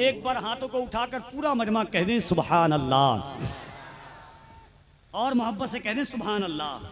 एक बार हाथों को उठाकर पूरा मजमा कह दें सुभान अल्लाह, और मोहब्बत से कह दें सुभान अल्लाह।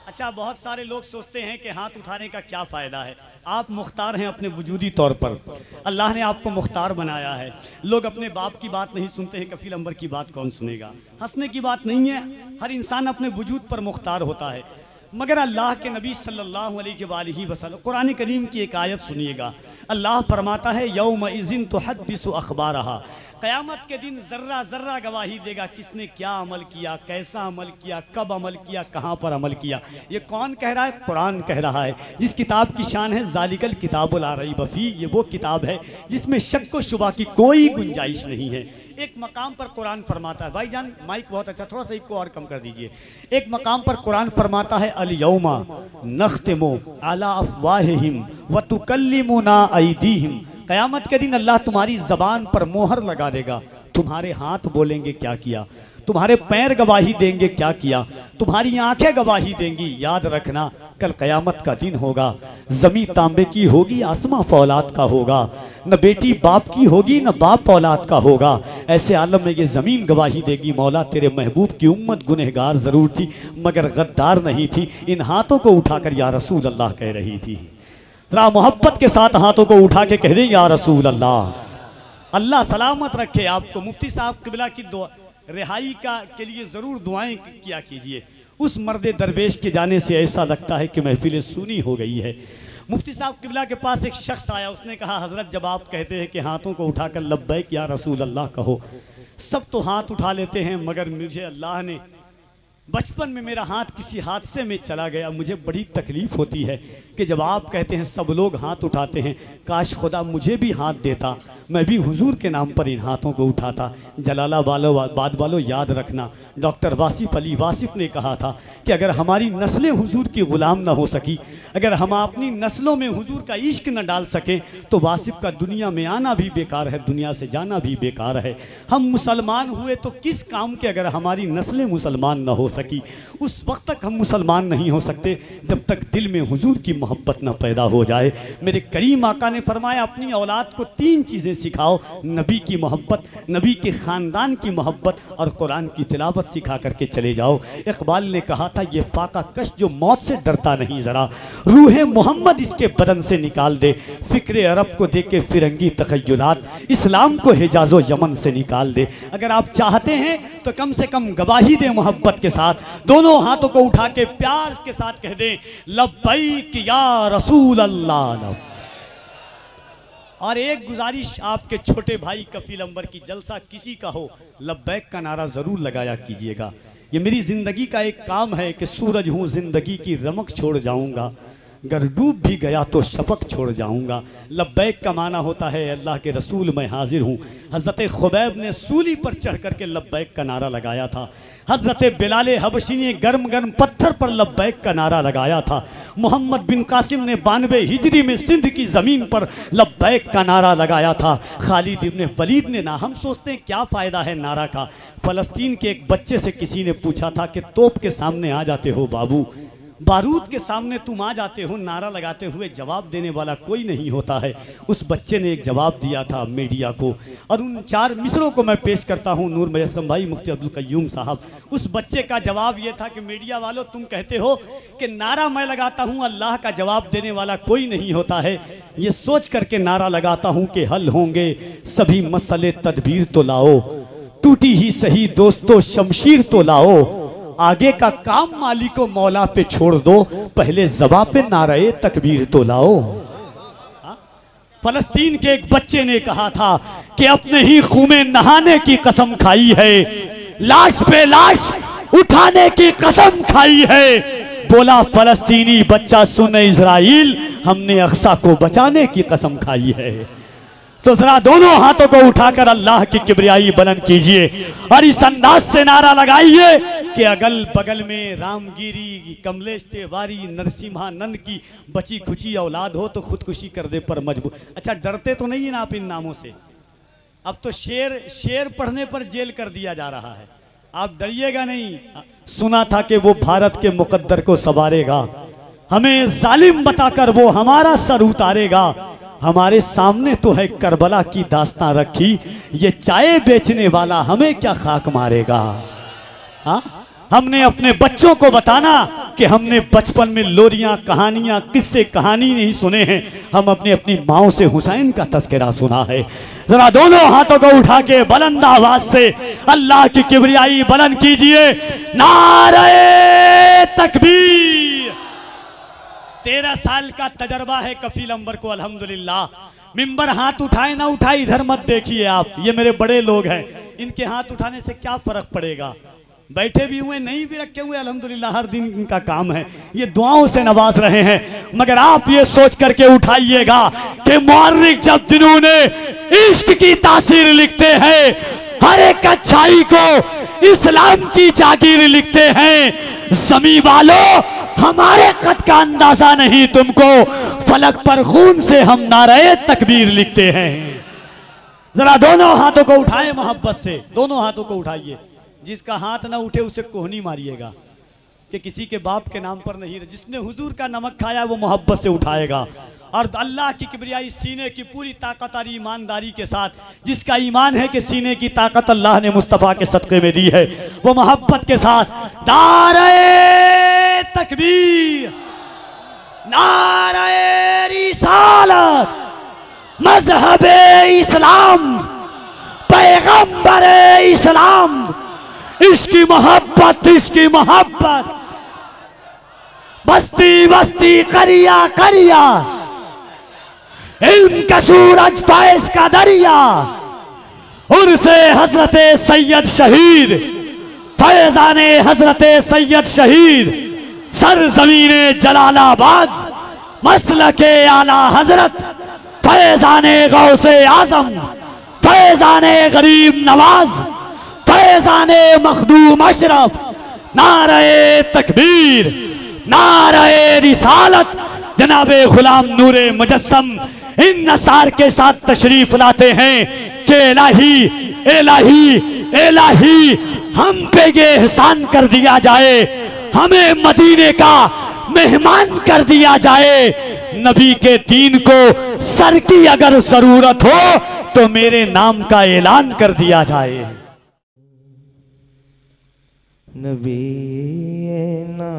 अच्छा, बहुत सारे लोग सोचते हैं कि हाथ उठाने का क्या फ़ायदा है। आप मुख्तार हैं अपने वजूदी तौर पर, अल्लाह ने आपको मुख्तार बनाया है। लोग अपने बाप की बात नहीं सुनते हैं, कफील अंबर की बात कौन सुनेगा। हंसने की बात नहीं है, हर इंसान अपने वजूद पर मुख्तार होता है। मगर अल्लाह के नबी सल्लल्लाहु अलैहि वसल्लम, कुरान करीम की एक आयत सुनिएगा। अल्लाह फरमाता है यौम इज़िन तुहद्दिसु अखबारहा, क़यामत के दिन ज़र्रा ज़र्रा गवाही देगा किसने क्या अमल किया, कैसा अमल किया, कब अमल किया, कहाँ पर अमल किया। ये कौन कह रहा है? कुरान कह रहा है, जिस किताब की शान है ज़ालिकल किताबुल ला रैब फीह। ये वो किताब है जिसमें शक व शुबा की कोई गुंजाइश नहीं है। एक मकाम पर कुरान फरमाता है, भाईजान माइक बहुत अच्छा, थोड़ा सा इसको और कम कर दीजिए। एक मकाम पर कुरान फरमाता है अल यौमा नख्तिमु अला अफ़वाहिहिम व तुकल्लिमुना अयदीहिम, क़यामत के दिन अल्लाह तुम्हारी ज़बान पर मोहर लगा देगा। तुम्हारे हाथ बोलेंगे क्या किया, तुम्हारे पैर गवाही देंगे क्या किया, तुम्हारी आंखें गवाही देंगी। याद रखना कल क़यामत का दिन होगा, ज़मीन तांबे की होगी, आसमां फौलाद का होगा, न बेटी बाप की होगी न बाप औलाद का होगा। ऐसे आलम में ये ज़मीन गवाही देगी मौला तेरे महबूब की उम्मत गुनहगार ज़रूर थी मगर गद्दार नहीं थी। इन हाथों को उठाकर या रसूल अल्लाह कह रही थी। जरा मोहब्बत के साथ हाथों को उठा के कह दें या रसूल अल्लाह। अल्लाह सलामत रखे आपको। मुफ्ती साहब क़िबला की दुआ रिहाई के लिए ज़रूर दुआएं किया कीजिए। उस मर्द दरवेश के जाने से ऐसा लगता है कि महफिल सुनी हो गई है। मुफ्ती साहब क़िबला के पास एक शख्स आया, उसने कहा हज़रत जब आप कहते हैं कि हाथों को उठाकर लब्बैक या रसूल अल्लाह कहो, सब तो हाथ उठा लेते हैं मगर मुझे अल्लाह ने बचपन में मेरा हाथ किसी हादसे में चला गया, मुझे बड़ी तकलीफ़ होती है कि जब आप कहते हैं सब लोग हाथ उठाते हैं, काश खुदा मुझे भी हाथ देता, मैं भी हुजूर के नाम पर इन हाथों को उठाता। जलालाबाद वालों याद रखना, डॉक्टर वासिफ़ अली वासिफ़ ने कहा था कि अगर हमारी नस्लें हुजूर की ग़ुलाम ना हो सकी, अगर हम अपनी नस्लों में हुजूर का इश्क न डाल सकें तो वासिफ़ का दुनिया में आना भी बेकार है, दुनिया से जाना भी बेकार है। हम मुसलमान हुए तो किस काम के अगर हमारी नस्लें मुसलमान न हो सकी। उस वक्त तक हम मुसलमान नहीं हो सकते जब तक दिल में हुजूर की मोहब्बत न पैदा हो जाए। मेरे करीम आका ने फरमाया अपनी औलाद को 3 चीज़ें सिखाओ, नबी की मोहब्बत, नबी के ख़ानदान की मोहब्बत और कुरान की तिलावत सिखा करके चले जाओ। इकबाल ने कहा था ये फाका कश जो मौत से डरता नहीं, ज़रा रूह मोहम्मद इसके बदन से निकाल दे। फ़िक्र अरब को दे के फिरंगी तखय्युलात, इस्लाम को हिजाज़ो यमन से निकाल दे। अगर आप चाहते हैं तो कम से कम गवाही दें मोहब्बत के साथ, दोनों हाथों को उठा के प्यार के साथ कह दें लब्बैक या रसूल अल्लाह। और एक गुजारिश आपके छोटे भाई कफील अंबर की, जलसा किसी का हो लब्बैक का नारा ज़रूर लगाया कीजिएगा। ये मेरी ज़िंदगी का एक काम है कि सूरज हूँ ज़िंदगी की रमक छोड़ जाऊँगा, अगर डूब भी गया तो शफक छोड़ जाऊँगा। लब्बैक का माना होता है अल्लाह के रसूल मैं हाजिर हूँ। हज़रत खुबैब ने सूली पर चढ़ करके लब्बैक का नारा लगाया था। हज़रत बिलाल हबशी ने गर्म गर्म पत्थर पर लब्बैक का नारा लगाया था। मोहम्मद बिन कासिम ने 92 हिजरी में सिंध की ज़मीन पर लब्बैक का नारा लगाया था। खालिद इब्न वलीद ने ना, हम सोचते हैं क्या फ़ायदा है नारा का। फ़लस्तीन के एक बच्चे से किसी ने पूछा था कि तोप के सामने आ जाते हो बाबू, बारूद के सामने तुम आ जाते हो, नारा लगाते हुए जवाब देने वाला कोई नहीं होता है। उस बच्चे ने एक जवाब दिया था मीडिया को, और उन 4 मिसरों को मैं पेश करता हूँ नूर मुजस्सम भाई, मुफ्ती अब्दुल कय्यूम साहब। उस बच्चे का जवाब ये था कि मीडिया वालों तुम कहते हो कि नारा मैं लगाता हूँ, अल्लाह का जवाब देने वाला कोई नहीं होता है। ये सोच करके नारा लगाता हूँ कि हल होंगे सभी मसले, तदबीर तो लाओ, टूटी ही सही दोस्तों शमशीर तो लाओ, आगे का काम मालिको मौला पे छोड़ दो, पहले ज़बां पे नारे तकबीर तो लाओ। फलस्तीन के एक बच्चे ने कहा था कि अपने ही खून में नहाने की कसम खाई है, लाश पे लाश उठाने की कसम खाई है। बोला फलस्तीनी बच्चा सुन इज़राइल, हमने अक्सा को बचाने की कसम खाई है। तो जरा दोनों हाथों को उठाकर अल्लाह की किबरियाई बुलंद कीजिए और इस अंदाज से नारा लगाइए कि अगल बगल में रामगिरी, कमलेश तिवारी, नरसिम्हानंद की बची खुची औलाद हो तो खुदकुशी कर दे पर मजबूर। अच्छा डरते तो नहीं है ना आप इन नामों से? अब तो शेर पढ़ने पर जेल कर दिया जा रहा है, आप डरिएगा नहीं। सुना था कि वो भारत के मुकद्दर को संवारेगा, हमें जालिम बताकर वो हमारा सर उतारेगा। हमारे सामने तो है करबला की दास्तां रखी, ये चाय बेचने वाला हमें क्या खाक मारेगा। हाँ, हमने अपने बच्चों को बताना कि हमने बचपन में लोरियां, कहानियां, किस्से कहानी नहीं सुने हैं, हम अपनी माओ से हुसैन का तस्करा सुना है। जरा दोनों हाथों को उठा के बुलंद आवाज से अल्लाह की किबरियाई बुलंद कीजिए, नारे तकबीर। 13 साल का तजर्बा है कफील अंबर को, अल्हम्दुलिल्लाह। मिंबर हाथ उठाए ना उठाए इधर मत देखिए आप, ये मेरे बड़े लोग हैं, इनके हाथ उठाने से क्या फर्क पड़ेगा। बैठे भी हुए नहीं भी रखे हुए, अल्हम्दुलिल्लाह हर दिन इनका काम है, ये दुआओं से नवाज रहे हैं। मगर आप ये सोच करके उठाइएगा कि मुअर्रिख जब जिन्होंने इश्क की तासीर लिखते हैं, हर एक अच्छाई को इस्लाम की जागीर लिखते हैं। ज़मीं वालों, हमारे कद का अंदाजा नहीं तुमको, फलक पर खून से हम नारे तकबीर लिखते हैं। जरा दोनों हाथों को उठाए मोहब्बत से, दोनों हाथों को उठाइए। जिसका हाथ ना उठे उसे कोहनी मारिएगा कि किसी के बाप के नाम पर नहीं। जिसने हुजूर का नमक खाया वो मोहब्बत से उठाएगा। और अल्लाह की किबरियाई सीने की पूरी ताकत और ईमानदारी के साथ, जिसका ईमान है कि सीने की ताकत अल्लाह ने मुस्तफ़ा के सदक़े में दी है, वो मोहब्बत के साथ नारे तकबीर, नारे रिसालत, मज़हबे इस्लाम, पैगंबरे इस्लाम, इसकी मोहब्बत, इसकी मोहब्बत, बस्ती बस्ती करिया करिया, इल्म का सूरज फैज़ का दरिया, उर्से हजरते सैयद शहीद, फैज़ाने हजरते सैयद शहीद, सरज़मीने जलालाबाद, मसलके आला हजरत, फैज़ाने गौसे आज़म, फैज़ाने गरीब नवाज, फैज़ाने मखदूम अशरफ, नारे तकबीर, नारे रिसालत, जनाबे गुलाम नूरे मुजस्सम इन नसार के साथ तशरीफ लाते हैं कि इलाही इलाही इलाही हम पे ये एहसान कर दिया जाए, हमें मदीने का मेहमान कर दिया जाए। नबी के दीन को सर की अगर जरूरत हो तो मेरे नाम का ऐलान कर दिया जाए। नबी ना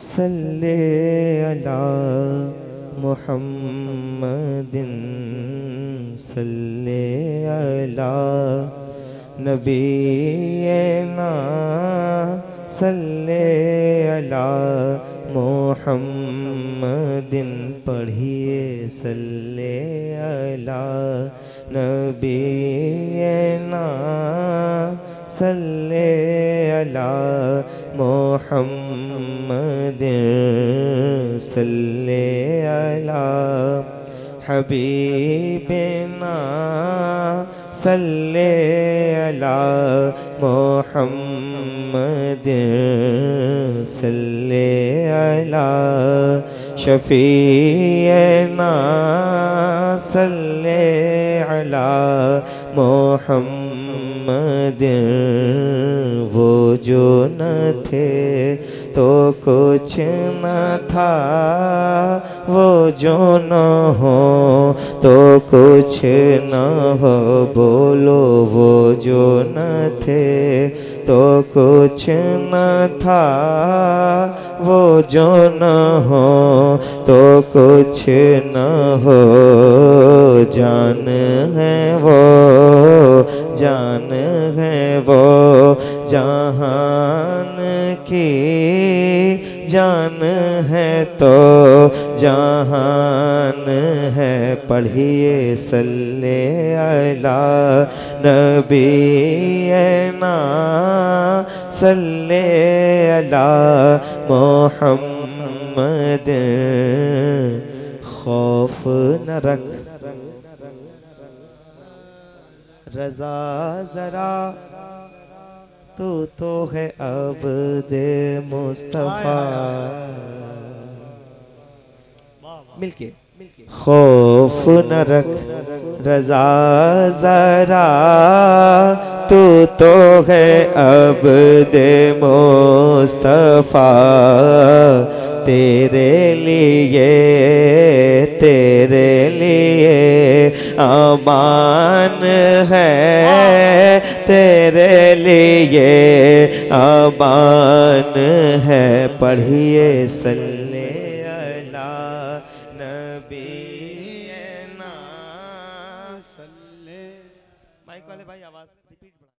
सल्ले अला मुहम्मदिन सल्ले अला नबी ना सल्ले अला मुहम्मदिन पढ़िए सल्ले अला नबी ना सल्ले अला मुहम्मदिन सल्ले अला हबीबिना सल्ले अला मुहम्मदिन सल्ले अला शफीना सल्ले अला मुहम्मदिन वो जो न थे तो कुछ न था, वो जो न हो तो कुछ न हो, बोलो वो जो न थे तो कुछ न था, वो जो न हो तो कुछ न हो, जान है वो जान है वो जहान की जान है तो जहान है, पढ़िए सल्ले अला नबी ना सल्ले अला मुहम्मद। खौफ न रख रज़ा जरा, तू तो है अब्दे मुस्तफा। मिलके खौफ न रख रज़ा जरा, तू तो है अब्दे मुस्तफा। तेरे लिए अमान है, तेरे लिए अमान है। पढ़िए सल्ले अला नबी ना सल्ले। माइक वाले भाई आवाज रिपीट